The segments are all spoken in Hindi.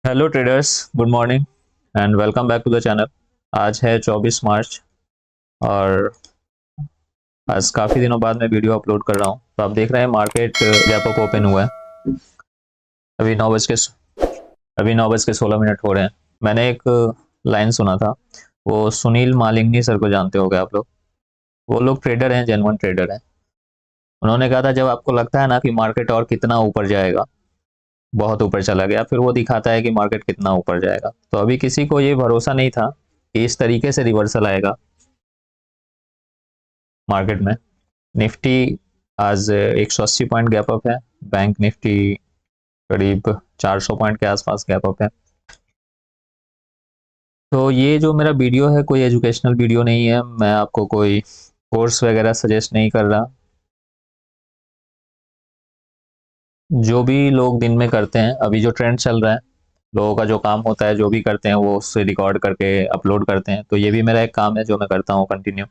Hello traders, good morning and welcome back to the channel. आज है 24 मार्च और आज काफ़ी दिनों बाद मैं वीडियो अपलोड कर रहा हूँ। तो आप देख रहे हैं मार्केट गैप अप ओपन हुआ है। अभी 9:16 हो रहे हैं। मैंने एक लाइन सुना था, वो सुनील मालिंगनी सर को जानते होंगे आप लोग। वो लोग ट्रेडर हैं, जेन्युइन ट्रेडर हैं। उन्होंने कहा था जब आपको लगता है ना कि मार्केट और कितना ऊपर जाएगा, बहुत ऊपर चला गया, फिर वो दिखाता है कि मार्केट कितना ऊपर जाएगा। तो अभी किसी को ये भरोसा नहीं था कि इस तरीके से रिवर्सल आएगा मार्केट में। निफ्टी आज 180 पॉइंट गैप अप है। बैंक निफ्टी करीब 400 पॉइंट के आसपास गैप अप है। तो ये जो मेरा वीडियो है कोई एजुकेशनल वीडियो नहीं है, मैं आपको कोई कोर्स वगैरह सजेस्ट नहीं कर रहा। जो भी लोग दिन में करते हैं, अभी जो ट्रेंड चल रहा है, लोगों का जो काम होता है, जो भी करते हैं वो उससे रिकॉर्ड करके अपलोड करते हैं। तो ये भी मेरा एक काम है जो मैं करता हूँ कंटिन्यू।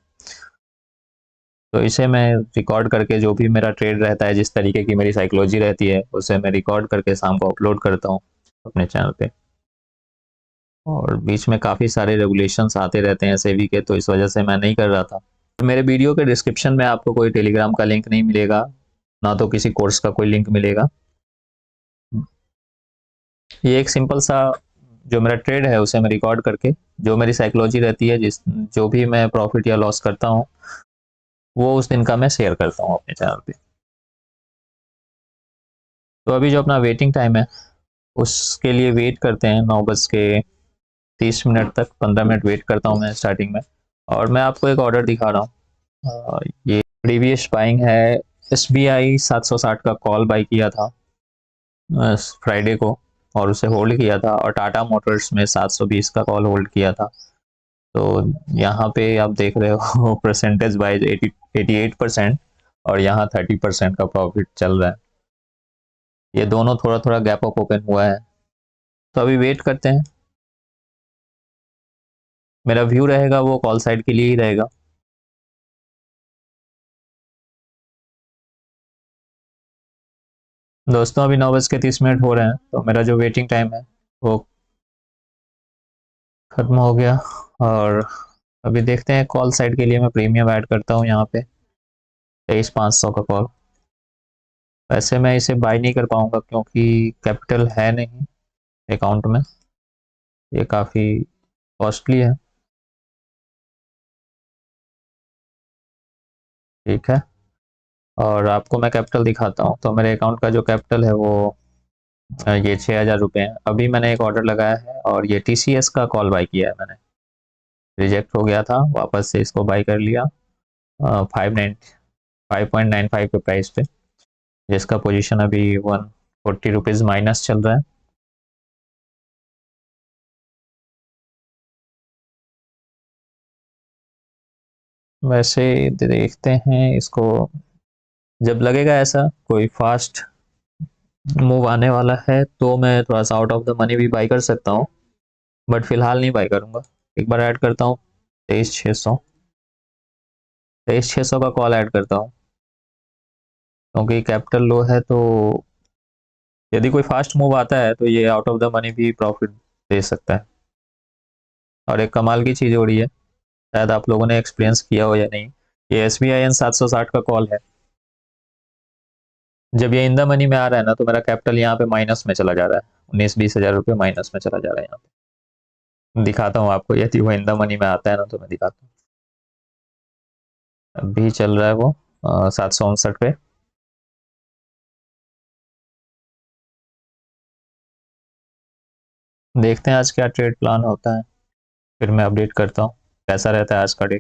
तो इसे मैं रिकॉर्ड करके, जो भी मेरा ट्रेड रहता है, जिस तरीके की मेरी साइकोलॉजी रहती है, उसे मैं रिकॉर्ड करके शाम को अपलोड करता हूँ अपने चैनल पे। और बीच में काफ़ी सारे रेगुलेशंस आते रहते हैं सेबी के, तो इस वजह से मैं नहीं कर रहा था। मेरे वीडियो के डिस्क्रिप्शन में आपको कोई टेलीग्राम का लिंक नहीं मिलेगा, ना तो किसी कोर्स का कोई लिंक मिलेगा। ये एक सिंपल सा जो मेरा ट्रेड है उसे मैं रिकॉर्ड करके, जो मेरी साइकोलॉजी रहती है, जो भी मैं प्रॉफिट या लॉस करता हूँ, वो उस दिन का मैं शेयर करता हूँ अपने चैनल पे। तो अभी जो अपना वेटिंग टाइम है, उसके लिए वेट करते हैं 9:30 तक। 15 मिनट वेट करता हूँ मैं स्टार्टिंग में। और मैं आपको एक ऑर्डर दिखा रहा हूँ। ये प्रीवियस बाइंग है। SBI 760 का कॉल बाई किया था फ्राइडे को, और उसे होल्ड किया था। और टाटा मोटर्स में 720 का कॉल होल्ड किया था। तो यहाँ पे आप देख रहे हो परसेंटेज वाइज 88%, और यहाँ 30% का प्रॉफिट चल रहा है। ये दोनों थोड़ा थोड़ा गैप अप ओपन हुआ है। तो अभी वेट करते हैं। मेरा व्यू रहेगा वो कॉल साइड के लिए ही रहेगा। दोस्तों, अभी 9:30 हो रहे हैं, तो मेरा जो वेटिंग टाइम है वो खत्म हो गया। और अभी देखते हैं, कॉल साइड के लिए मैं प्रीमियम ऐड करता हूँ यहाँ पे 23,500 का कॉल। वैसे मैं इसे बाय नहीं कर पाऊंगा क्योंकि कैपिटल है नहीं अकाउंट में, ये काफ़ी कॉस्टली है। ठीक है, और आपको मैं कैपिटल दिखाता हूँ। तो मेरे अकाउंट का जो कैपिटल है वो ये 6,000 रुपये है। अभी मैंने एक ऑर्डर लगाया है और ये TCS का कॉल बाय किया है मैंने। रिजेक्ट हो गया था, वापस से इसको बाय कर लिया 5.95 के प्राइस पे, जिसका पोजीशन अभी 140 रुपीज़ माइनस चल रहा है। वैसे देखते हैं इसको, जब लगेगा ऐसा कोई फास्ट मूव आने वाला है तो मैं थोड़ा सा आउट ऑफ द मनी भी बाई कर सकता हूँ, बट फिलहाल नहीं बाई करूंगा। एक बार ऐड करता हूँ 23,600। 23,600 का कॉल ऐड करता हूँ क्योंकि कैपिटल लो है। तो यदि कोई फास्ट मूव आता है तो ये आउट ऑफ द मनी भी प्रॉफिट दे सकता है। और एक कमाल की चीज़ हो रही है, शायद आप लोगों ने एक्सपीरियंस किया हो या नहीं। ये SBIN 760 का कॉल है। जब ये इन द मनी में आ रहा है ना, तो मेरा कैपिटल यहाँ पे माइनस में चला जा रहा है, 19-20 हज़ार रुपये माइनस में चला जा रहा है। यहाँ पे दिखाता हूँ आपको, यदि वो इन द मनी में आता है ना तो मैं दिखाता हूँ। अभी चल रहा है वो 759 पे। देखते हैं आज क्या ट्रेड प्लान होता है, फिर मैं अपडेट करता हूँ कैसा रहता है आज का डे।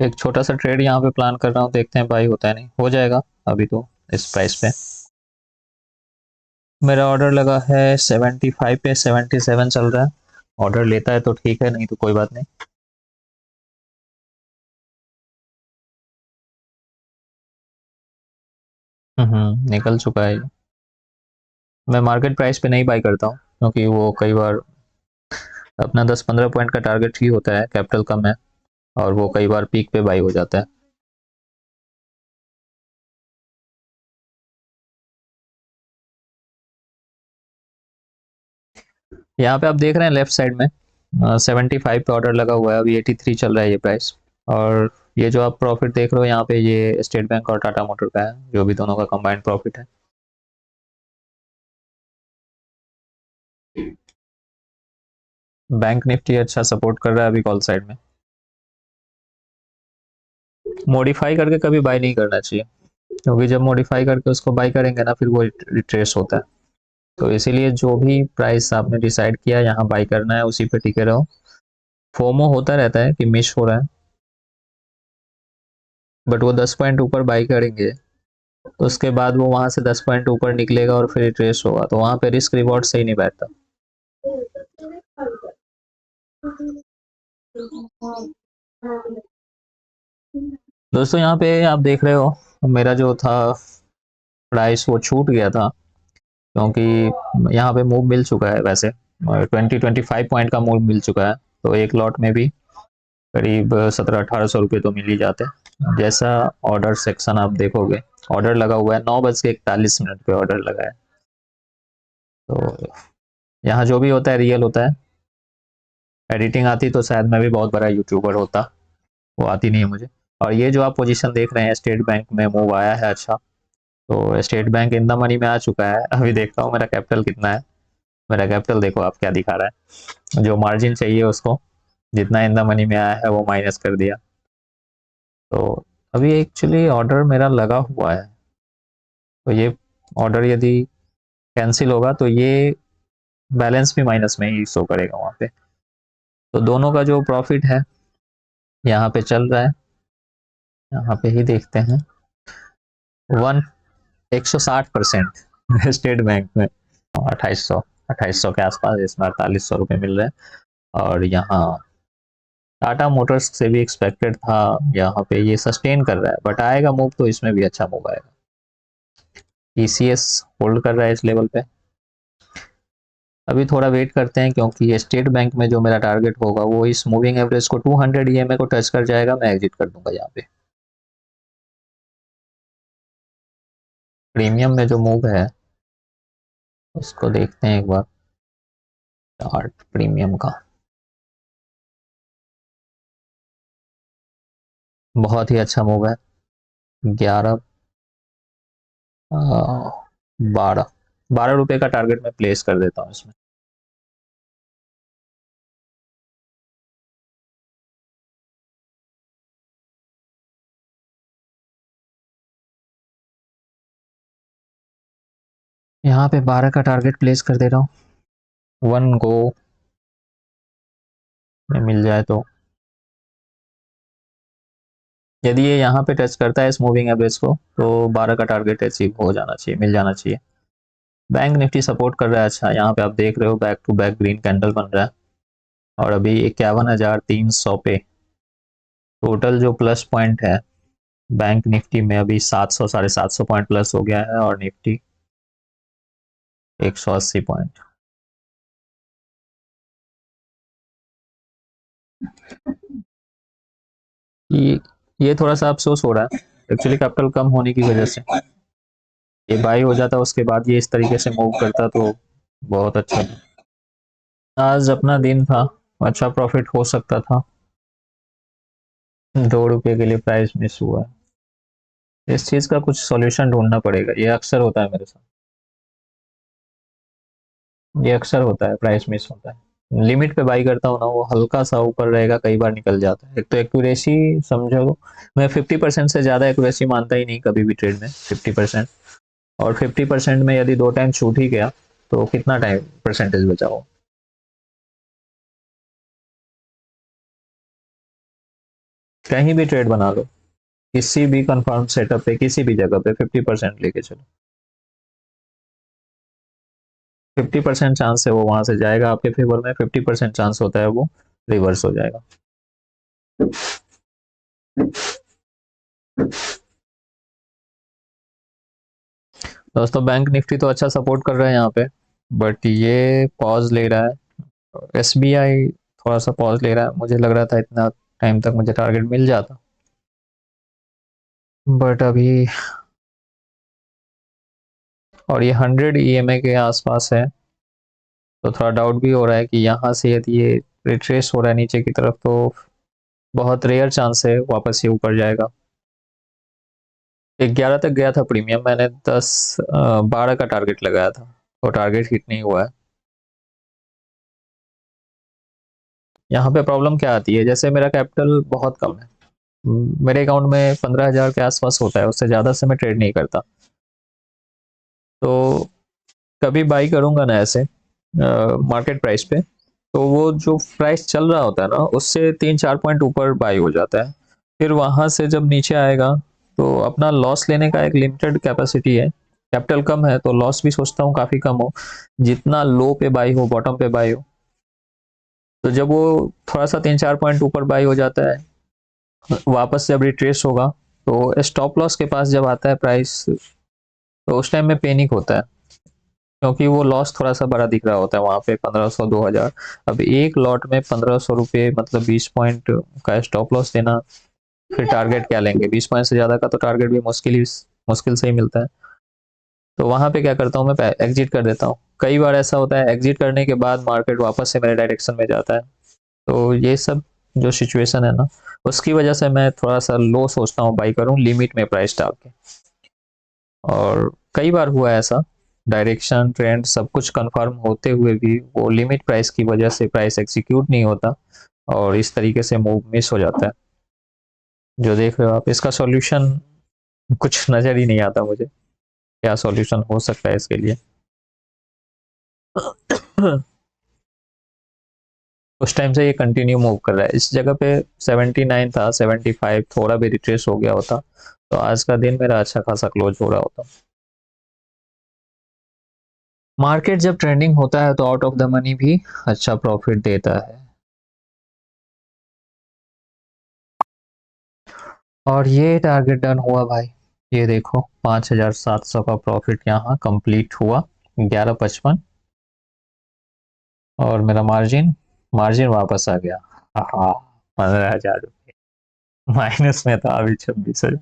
एक छोटा सा ट्रेड यहाँ पे प्लान कर रहा हूँ, देखते हैं भाई होता है नहीं हो जाएगा अभी तो इस प्राइस पे। मेरा ऑर्डर लगा है 75 पे, 77 चल रहा है। ऑर्डर लेता है तो ठीक है, नहीं तो कोई बात नहीं। निकल चुका है ये। मैं मार्केट प्राइस पे नहीं बाई करता हूँ क्योंकि वो कई बार अपना 10-15 पॉइंट का टारगेट ही होता है, कैपिटल कम है, और वो कई बार पीक पे बाई हो जाता है। यहाँ पे आप देख रहे हैं लेफ्ट साइड में 75 पे ऑर्डर लगा हुआ है, अभी 83 चल रहा है ये प्राइस। और ये जो आप प्रॉफिट देख रहे हो यहाँ पे, ये स्टेट बैंक और टाटा मोटर का है, जो भी दोनों का कंबाइंड प्रॉफिट है। बैंक निफ्टी अच्छा सपोर्ट कर रहा है अभी कॉल साइड में। मॉडिफाई करके कभी बाय नहीं करना चाहिए, क्योंकि जब मॉडिफाई करके उसको बाय करेंगे ना, फिर वो रिट्रेस होता है। तो इसीलिए जो भी प्राइस आपने डिसाइड किया यहाँ बाय करना है, उसी पे टिके रहो। फोमो होता रहता है कि मिस हो रहा है, बट वो 10 पॉइंट ऊपर बाई करेंगे तो उसके बाद वो वहां से 10 पॉइंट ऊपर निकलेगा और फिर ट्रेस होगा, तो वहां पे रिस्क रिवॉर्ड सही नहीं बैठता। दोस्तों यहाँ पे आप देख रहे हो, मेरा जो था प्राइस वो छूट गया था, क्योंकि यहाँ पे मूव मिल चुका है वैसे, 25 पॉइंट का मूव मिल चुका है। तो एक लॉट में भी करीब 1700-1800 रुपये तो मिल ही जाते हैं। जैसा ऑर्डर सेक्शन आप देखोगे, ऑर्डर लगा हुआ है 9:41 पे ऑर्डर लगा है। तो यहाँ जो भी होता है रियल होता है। एडिटिंग आती तो शायद मैं भी बहुत बड़ा यूट्यूबर होता, वो आती नहीं है मुझे। और ये जो आप पोजीशन देख रहे हैं, स्टेट बैंक में मूव आया है अच्छा। तो state bank in the money में आ चुका है। अभी देखता हूँ मेरा कैपिटल कितना है। मेरा कैपिटल देखो आप क्या दिखा रहा है, जो मार्जिन चाहिए उसको, जितना इन द मनी में आया है वो माइनस कर दिया। तो अभी एक्चुअली ऑर्डर मेरा लगा हुआ है, तो ये ऑर्डर यदि कैंसिल होगा तो ये बैलेंस भी माइनस में ही शो करेगा वहाँ पे। तो दोनों का जो प्रॉफिट है यहाँ पे चल रहा है, यहाँ पे ही देखते हैं, 160% स्टेट बैंक में 2800 के आसपास, इसमें 4800 रुपये मिल रहे हैं। और यहाँ टाटा मोटर्स से भी एक्सपेक्टेड था, यहाँ पे ये सस्टेन कर रहा है, बट आएगा मूव तो इसमें भी अच्छा मूव आएगा। टीसीएस होल्ड कर रहा है इस लेवल पे। अभी थोड़ा वेट करते हैं, क्योंकि स्टेट बैंक में जो मेरा टारगेट होगा वो इस मूविंग एवरेज को 200 ईएमए को टच कर जाएगा, मैं एग्जिट कर दूंगा यहाँ पे। प्रीमियम में जो मूव है उसको देखते हैं एक बार, चार्ट प्रीमियम का बहुत ही अच्छा मूव है। 11 12 12 रुपए का टारगेट मैं प्लेस कर देता हूँ इसमें। यहाँ पे 12 का टारगेट प्लेस कर दे रहा हूँ। 1 गो में मिल जाए तो, यदि ये यहाँ पे टच करता है इस मूविंग एवरेज को, तो 12 का टारगेट अचीव हो जाना चाहिए, मिल जाना चाहिए। बैंक निफ्टी सपोर्ट कर रहा है अच्छा, यहाँ पे आप देख रहे हो back to back green candle बन रहा है। और अभी 51,300 पे टोटल जो प्लस पॉइंट है बैंक निफ्टी में, अभी 700 750 पॉइंट प्लस हो गया है, और निफ्टी 180 पॉइंट। ये थोड़ा सा अफसोस हो रहा है एक्चुअली, कैपिटल कम होने की वजह से। ये बाई हो जाता उसके बाद ये इस तरीके से मूव करता तो बहुत अच्छा था। आज अपना दिन था, अच्छा प्रॉफिट हो सकता था। 2 रुपए के लिए प्राइस मिस हुआ है, इस चीज का कुछ सॉल्यूशन ढूंढना पड़ेगा। ये अक्सर होता है मेरे साथ, ये अक्सर होता है, प्राइस मिस होता है। लिमिट पे बाई करता हूँ ना, वो हल्का सा ऊपर रहेगा, कई बार निकल जाता है। एक तो एक्यूरेसी समझो, मैं 50% से ज्यादा एक्यूरेसी मानता ही नहीं कभी भी ट्रेड में, 50%। और 50% में यदि 2 टाइम छूट ही गया तो कितना टाइम परसेंटेज बचा हो। कहीं भी ट्रेड बना लो, किसी भी कंफर्म सेटअप पे, किसी भी जगह पे 50% लेके चलो, 50% चांस है वो वहां से जाएगा आपके फेवर में, 50% चांस होता है वो रिवर्स हो जाएगा। दोस्तों बैंक निफ्टी तो अच्छा सपोर्ट कर रहा है यहाँ पे, बट ये पॉज ले रहा है। एसबीआई थोड़ा सा पॉज ले रहा है, मुझे लग रहा था इतना टाइम तक मुझे टारगेट मिल जाता, बट अभी। और ये 100 ईएमए के आसपास है, तो थोड़ा डाउट भी हो रहा है कि यहाँ से यदि ये रिट्रेस हो रहा है नीचे की तरफ तो बहुत रेयर चांस है वापस ये ऊपर जाएगा। 11 तक गया था प्रीमियम, मैंने 12 का टारगेट लगाया था, तो टारगेट हिट नहीं हुआ है। यहाँ पे प्रॉब्लम क्या आती है, जैसे मेरा कैपिटल बहुत कम है, मेरे अकाउंट में 15,000 के आसपास होता है, उससे ज़्यादा से मैं ट्रेड नहीं करता। तो कभी बाई करूंगा ना ऐसे मार्केट प्राइस पे, तो वो जो प्राइस चल रहा होता है ना उससे 3-4 पॉइंट ऊपर बाई हो जाता है। फिर वहां से जब नीचे आएगा तो अपना लॉस लेने का एक लिमिटेड कैपेसिटी है, कैपिटल कम है तो लॉस भी सोचता हूँ काफी कम हो, जितना लो पे बाई हो, बॉटम पे बाई हो। तो जब वो थोड़ा सा 3-4 पॉइंट ऊपर बाई हो जाता है, वापस जब रिट्रेस होगा तो स्टॉप लॉस के पास जब आता है प्राइस, तो उस टाइम में पैनिक होता है, क्योंकि वो लॉस थोड़ा सा बड़ा दिख रहा होता है वहां पे 1500-2000। अब एक लॉट में 1500 रुपये मतलब 20 पॉइंट का स्टॉप लॉस देना, फिर टारगेट क्या लेंगे, 20 पॉइंट से ज्यादा का तो टारगेट भी मुश्किल से ही मिलता है। तो वहां पे क्या करता हूँ, मैं एग्जिट कर देता हूँ। कई बार ऐसा होता है एग्जिट करने के बाद मार्केट वापस से मेरे डायरेक्शन में जाता है। तो ये सब जो सिचुएशन है ना, उसकी वजह से मैं थोड़ा सा लो सोचता हूँ बाई करूँ लिमिट में प्राइस डाल के। और कई बार हुआ ऐसा, डायरेक्शन ट्रेंड सब कुछ कंफर्म होते हुए भी वो लिमिट प्राइस की वजह से प्राइस एग्जीक्यूट नहीं होता और इस तरीके से मूव मिस हो जाता है। जो देख रहे हो आप, इसका सॉल्यूशन कुछ नजर ही नहीं आता मुझे, क्या सॉल्यूशन हो सकता है इसके लिए। उस टाइम से ये कंटिन्यू मूव कर रहा है, इस जगह पे 79 था, 75 थोड़ा भी रिट्रेस हो गया होता तो आज का दिन मेरा अच्छा खासा क्लोज हो रहा होता। मार्केट जब ट्रेंडिंग होता है तो आउट ऑफ द मनी भी अच्छा प्रॉफिट देता है। और ये टारगेट डन हुआ भाई, ये देखो 5,700 का प्रॉफिट यहाँ कंप्लीट हुआ, 11.55। और मेरा मार्जिन मार्जिन वापस आ गया, हाँ 15,000 रुपये, माइनस में था अभी 26,000।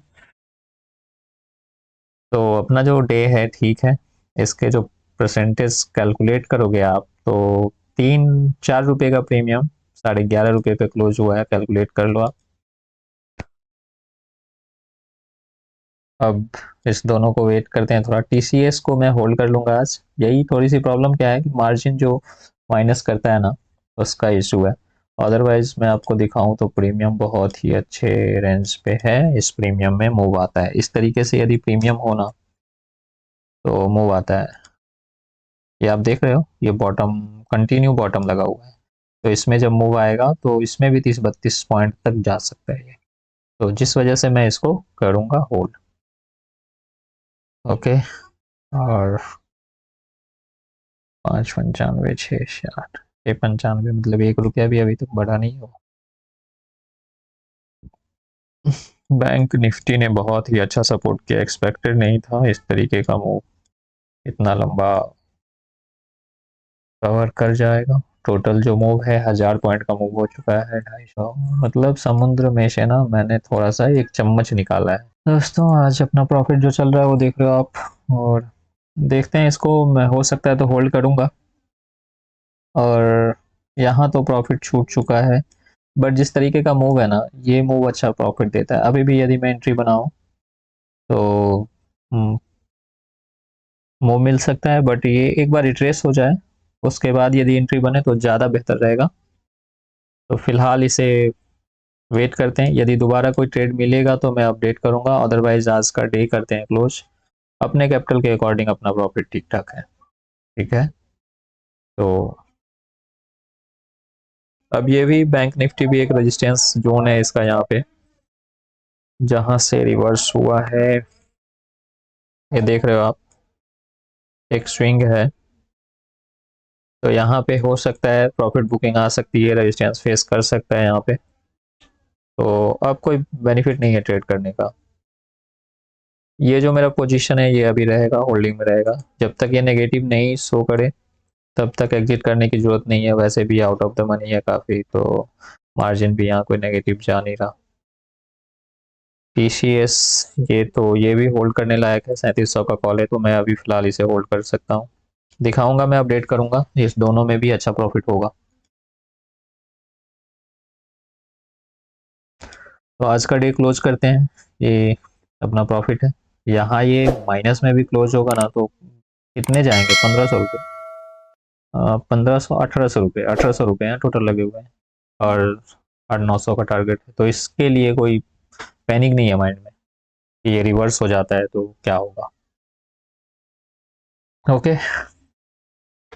तो अपना जो डे है ठीक है, इसके जो परसेंटेज कैलकुलेट करोगे आप तो 3-4 रुपये का प्रीमियम 11.5 रुपये पे क्लोज हुआ है, कैलकुलेट कर लो आप। अब इस दोनों को वेट करते हैं थोड़ा, टीसीएस को मैं होल्ड कर लूंगा आज। यही थोड़ी सी प्रॉब्लम क्या है कि मार्जिन जो माइनस करता है ना, उसका इशू है। अदरवाइज मैं आपको दिखाऊं तो प्रीमियम बहुत ही अच्छे रेंज पे है, इस प्रीमियम में मूव आता है, इस तरीके से यदि प्रीमियम हो ना तो मूव आता है। ये आप देख रहे हो, ये बॉटम कंटिन्यू बॉटम लगा हुआ है, तो इसमें जब मूव आएगा तो इसमें भी 30-32 पॉइंट तक जा सकता है ये, तो जिस वजह से मैं इसको करूंगा होल्ड। ओके। और 5.95, 6 से 8, 6.95 मतलब 1 रुपया भी अभी तक बढ़ा नहीं हो। बैंक निफ्टी ने बहुत ही अच्छा सपोर्ट किया, एक्सपेक्टेड नहीं था इस तरीके का मूव, इतना लंबा कवर कर जाएगा। टोटल जो मूव है 1,000 पॉइंट का मूव हो चुका है, 250, मतलब समुद्र में से ना मैंने थोड़ा सा एक चम्मच निकाला है। दोस्तों आज अपना प्रॉफिट जो चल रहा है वो देख रहे हो आप, और देखते हैं इसको, मैं हो सकता है तो होल्ड करूंगा। और यहाँ तो प्रॉफिट छूट चुका है, बट जिस तरीके का मूव है ना, ये मूव अच्छा प्रॉफिट देता है। अभी भी यदि मैं एंट्री बनाऊं तो मूव मिल सकता है, बट ये एक बार रिट्रेस हो जाए उसके बाद यदि एंट्री बने तो ज़्यादा बेहतर रहेगा। तो फिलहाल इसे वेट करते हैं, यदि दोबारा कोई ट्रेड मिलेगा तो मैं अपडेट करूंगा, अदरवाइज आज का डे करते हैं क्लोज। अपने कैपिटल के अकॉर्डिंग अपना प्रॉफिट ठीक ठाक है, ठीक है। तो अब ये भी बैंक निफ्टी भी एक रेजिस्टेंस जोन है इसका यहाँ पे, जहां से रिवर्स हुआ है, ये देख रहे हो आप, एक स्विंग है। तो यहाँ पे हो सकता है प्रॉफिट बुकिंग आ सकती है, रेजिस्टेंस फेस कर सकता है यहाँ पे, तो अब कोई बेनिफिट नहीं है ट्रेड करने का। ये जो मेरा पोजीशन है ये अभी रहेगा, होल्डिंग में रहेगा, जब तक ये नेगेटिव नहीं शो करे तब तक एग्जिट करने की जरूरत नहीं है। वैसे भी आउट ऑफ द मनी है काफ़ी, तो मार्जिन भी यहाँ कोई नेगेटिव जा नहीं रहा। टीसीएस ये तो ये भी होल्ड करने लायक है, 3700 का कॉल है, तो मैं अभी फिलहाल इसे होल्ड कर सकता हूँ। दिखाऊंगा, मैं अपडेट करूंगा, इस दोनों में भी अच्छा प्रॉफिट होगा। तो आज का डे क्लोज करते हैं, ये अपना प्रॉफिट है। यहाँ ये माइनस में भी क्लोज होगा ना तो कितने जाएंगे, 1500 रुपये, 1500, 1800 रुपये, 1800 रुपये हैं टोटल लगे हुए हैं, और 800-900 का टारगेट है। तो इसके लिए कोई पैनिक नहीं है माइंड में कि ये रिवर्स हो जाता है तो क्या होगा। Okay,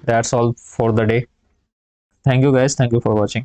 that's all for the day. Thank you guys, thank you for watching.